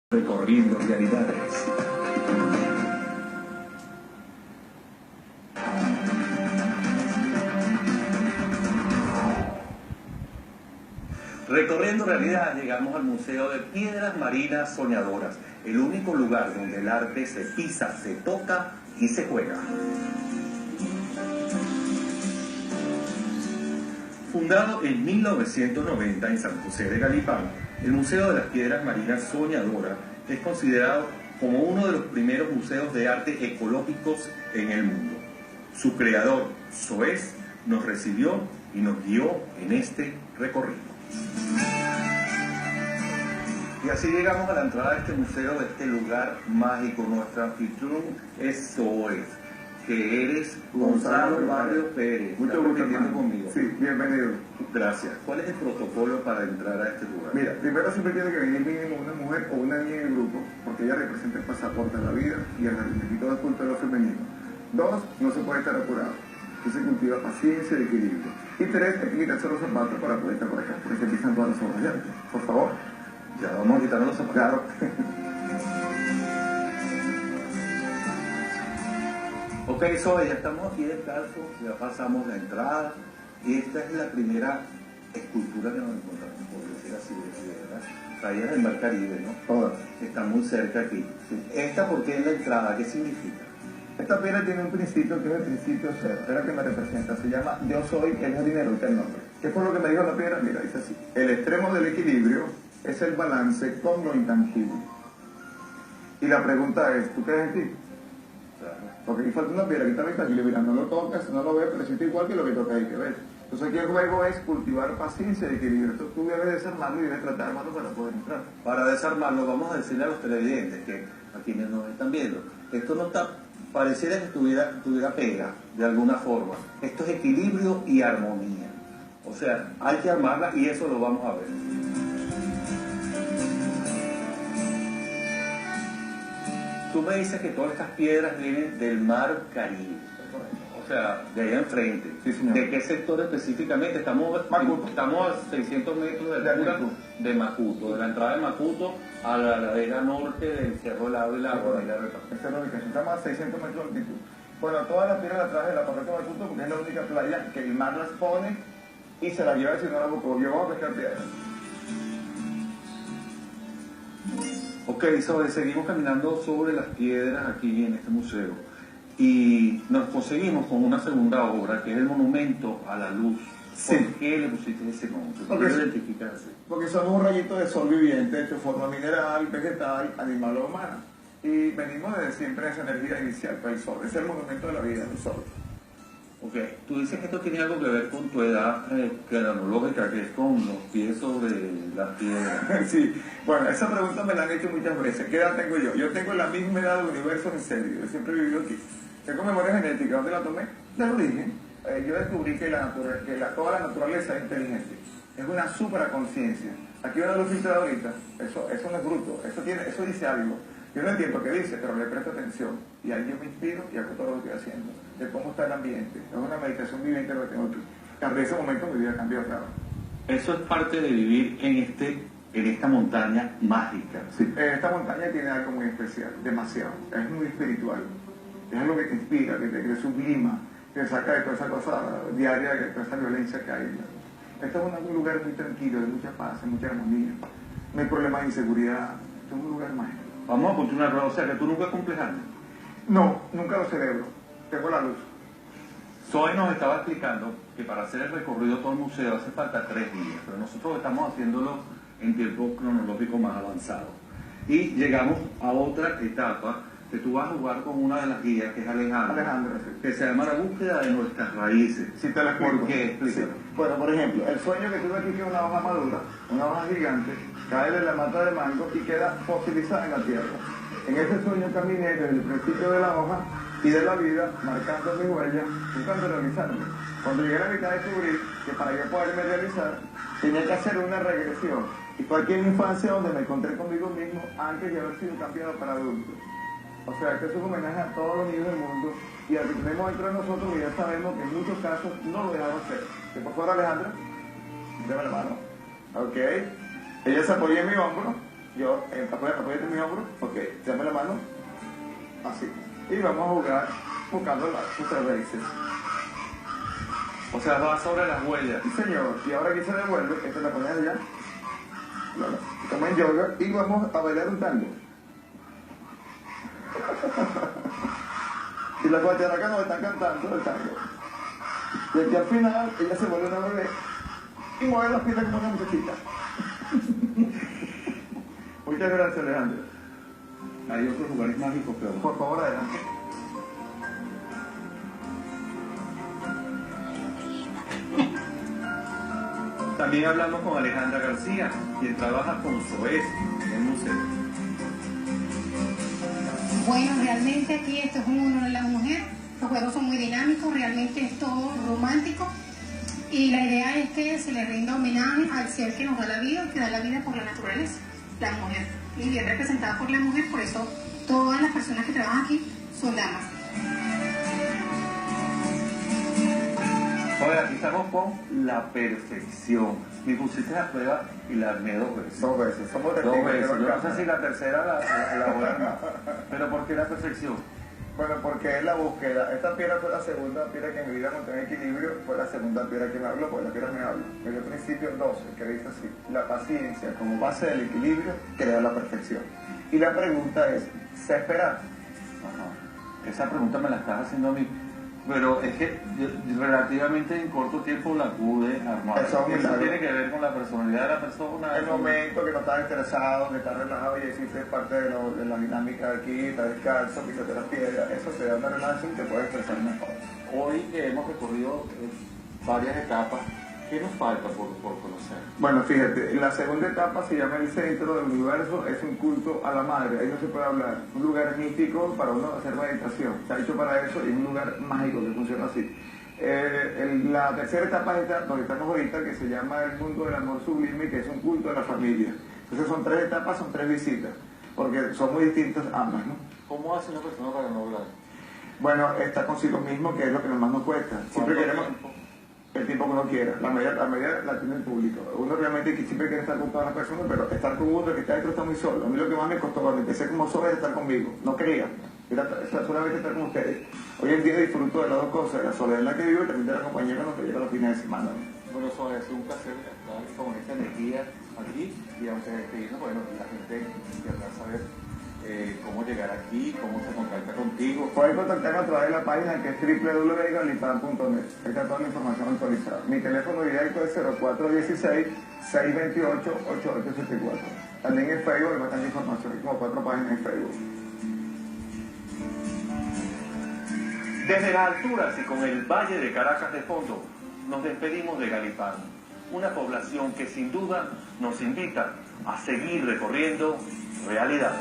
Recorriendo realidades. Recorriendo realidades, llegamos al Museo de Piedras Marinas Soñadoras, el único lugar donde el arte se pisa, se toca y se juega. Fundado en 1990 en San José de Galipán, el Museo de las Piedras Marinas Soñadoras es considerado como uno de los primeros museos de arte ecológicos en el mundo. Su creador, Soez, nos recibió y nos guió en este recorrido. Y así llegamos a la entrada de este museo, de este lugar mágico. Nuestro anfitrión es Soez, que eres Gonzalo Barrios Pérez. Mucho gusto, conmigo. Sí, bienvenido. Gracias. ¿Cuál es el protocolo para entrar a este lugar? Mira, primero siempre tiene que venir mínimo una mujer o una niña en el grupo, porque ella representa el pasaporte de la vida y el requisito de culto de lo femenino. 2, no se puede estar apurado. Aquí se cultiva paciencia y equilibrio. Y 3, hay que quitarse los zapatos para poder estar por acá, porque se empiezan todas las obras de arte. Por favor. Ya vamos a quitarnos los zapatos. Claro. Ok, Zoe, ya estamos aquí descalzos, ya pasamos la entrada y esta es la primera escultura que nos encontramos, por decir así, ¿verdad? Traídas del Mar Caribe, ¿no? Todas. Están muy cerca aquí. Sí. ¿Esta por qué es la entrada? ¿Qué significa? Esta piedra tiene un principio que es el principio cero, es la que me representa, se llama Yo soy el jardinero, que es el nombre. ¿Qué fue lo que me dijo la piedra? Mira, dice así: el extremo del equilibrio es el balance con lo intangible. Y la pregunta es, ¿tú crees en ti? Claro. Porque aquí falta una piedra que está intangible, mira, no lo tocas, no lo ves, pero siente igual que lo que toca ahí que ves. Entonces aquí el juego es cultivar paciencia y equilibrio. Entonces tú debes desarmarlo y debes tratar de armarlo para poder entrar. Para desarmarlo, vamos a decirle a los televidentes, que a quienes nos están viendo, esto no está, pareciera que tuviera pega de alguna forma. Esto es equilibrio y armonía. O sea, hay que armarla y eso lo vamos a ver. Tú me dices que todas estas piedras vienen del Mar Caribe. O sea, de allá enfrente. Sí, señor. ¿De qué sector específicamente? Estamos a 600 metros de altura de Macuto, de la entrada de Macuto a la ladera norte del Cerro Helado y la Guardia. Esa es la ubicación, estamos a 600 metros de altitud. Bueno, todas las piedras atrás de la parroquia de Macuto, porque es la única playa que el mar las pone y se las lleva si no la buscó. Yo voy a pescar piedras. Ok, seguimos caminando sobre las piedras aquí en este museo y nos conseguimos con una segunda obra que es el monumento a la luz. Sí. ¿Por qué le pusiste ese nombre? ¿Por Porque qué identificarse? Porque somos un rayito de sol viviente hecho de forma mineral, vegetal, animal o humana. Y venimos desde siempre a esa energía inicial para el sol. Es el monumento de la vida del sol. Ok, tú dices que esto tiene algo que ver con tu edad cronológica, que es con los pies sobre las piedras. Sí, bueno, esa pregunta me la han hecho muchas veces. ¿Qué edad tengo yo? Yo tengo la misma edad del universo en serio. Yo siempre he vivido aquí. Tengo memoria genética. ¿Dónde la tomé? Del origen. Yo descubrí que toda la naturaleza es inteligente. Es una supraconciencia. Aquí una luz filtrada ahorita, eso no es bruto, eso dice algo. Yo no entiendo qué dice, pero le presto atención. Y ahí yo me inspiro y hago todo lo que estoy haciendo. De cómo está el ambiente. Es una meditación viviente lo que tengo aquí. Desde ese momento mi vida cambió, claro. Eso es parte de vivir en esta montaña mágica. Sí. Esta montaña tiene algo muy especial, demasiado. Es muy espiritual. Es algo que te inspira, que te sublima, que te saca de toda esa cosa diaria, de toda esa violencia que hay. Esto es un lugar muy tranquilo, de mucha paz, de mucha armonía. No hay problema de inseguridad. Esto es un lugar mágico. Vamos a continuar, o sea que tú nunca cumples años. No, nunca lo celebro. Tengo la luz. Zoe nos estaba explicando que para hacer el recorrido todo el museo hace falta 3 días, pero nosotros estamos haciéndolo en tiempo cronológico más avanzado. Y llegamos a otra etapa que tú vas a jugar con una de las guías, que es Alejandra, Sí. que se llama la búsqueda de nuestras raíces. Si te lo explico. ¿Por qué? Explícalo. Sí. Bueno, por ejemplo, el sueño que tuve aquí tiene una hoja madura, una hoja gigante, cae de la mata de mango y queda fosilizada en la tierra. En ese sueño caminé desde el principio de la hoja y de la vida, marcando mi huella, buscando realizarme. Cuando llegué a la mitad descubrí que para yo poderme realizar, tenía que hacer una regresión. Y fue aquí en mi infancia donde me encontré conmigo mismo antes de haber sido cambiado para adultos. O sea, que es un homenaje a todos los niños del mundo y al que tenemos dentro de nosotros, que ya sabemos que en muchos casos no lo dejamos hacer. ¿Qué por favor, Alejandra? Deme la mano. Ok. Ella se apoyó en mi hombro Yo, apóyate en mi hombro, ok, dame la mano, así. Y vamos a jugar buscando sus raíces. O sea, va sobre las huellas. Sí, señor. Y ahora aquí se devuelve, esta la pones allá, como en yoga, y vamos a bailar un tango. Y las guacharacas nos están cantando el tango. Y aquí al final, ella se vuelve una bebé y mueve las piernas como una muchachita. Muchas gracias, Alejandro. Hay otros lugares mágicos, pero... Por favor, adelante. También hablamos con Alejandra García, quien trabaja con SOES en el museo. Bueno, realmente aquí esto es un honor a la mujer. Los juegos son muy dinámicos, realmente es todo romántico. Y la idea es que se le rinda homenaje al ser que nos da la vida, que da la vida por la naturaleza, la mujer. Y bien representada por la mujer, por eso todas las personas que trabajan aquí son damas. Oye, aquí estamos con la perfección. Me pusiste a prueba y la armé 2 veces. 2 veces, somos Dos testigos. veces. Yo no sé si la tercera la voy a armar. Pero ¿por qué la perfección? Bueno, porque es la búsqueda. Esta piedra fue la segunda piedra que en mi vida no tenía equilibrio, fue la segunda piedra que me habló, porque la piedra me habla. Me dio principio 12, que dice así: la paciencia como base del equilibrio crea la perfección. Y la pregunta es, ¿sé esperar? Ajá. Esa pregunta me la estás haciendo a mí. Pero es que yo relativamente en corto tiempo la pude armar. Eso tiene que ver con la personalidad de la persona. El momento que no estás estresado, que estás relajado y hiciste parte de la dinámica de aquí, estás descalzo, pisaste las piedras, eso te da una relación y te puedes expresar mejor. Hoy que hemos recorrido varias etapas, ¿qué nos falta por conocer? Bueno, fíjate, la segunda etapa se llama el centro del universo, es un culto a la madre, ahí no se puede hablar. Un lugar místico para uno hacer meditación, se ha hecho para eso y es un lugar mágico que funciona así. La tercera etapa es esta, donde estamos ahorita, que se llama el mundo del amor sublime, que es un culto a la familia. Entonces son 3 etapas, son 3 visitas, porque son muy distintas ambas, ¿no? ¿Cómo hace una persona para no hablar? Bueno, está consigo mismo, que es lo que más nos cuesta. Siempre queremos el tiempo que uno quiera, la medida la tiene el público. Uno realmente siempre quiere estar con todas las personas, pero estar con uno que está dentro está muy solo. A mí lo que más me costó cuando empecé como solo es estar conmigo, no quería, era solamente estar con ustedes. Hoy en día disfruto de las 2 cosas, la soledad en la que vivo y también de la compañía cuando llega los fines de semana. Bueno, eso es un placer estar con esta energía aquí y antes de despedirnos, bueno, la gente querrá saber cómo llegar aquí, cómo se contacta contigo. Pueden contactarme a través de la página que es www.galipan.net. Ahí está toda la información actualizada. Mi teléfono directo es 0416-628-8874. También en Facebook hay bastante información, hay como 4 páginas en Facebook. Desde las alturas y con el Valle de Caracas de fondo, nos despedimos de Galipán, una población que sin duda nos invita a seguir recorriendo realidad.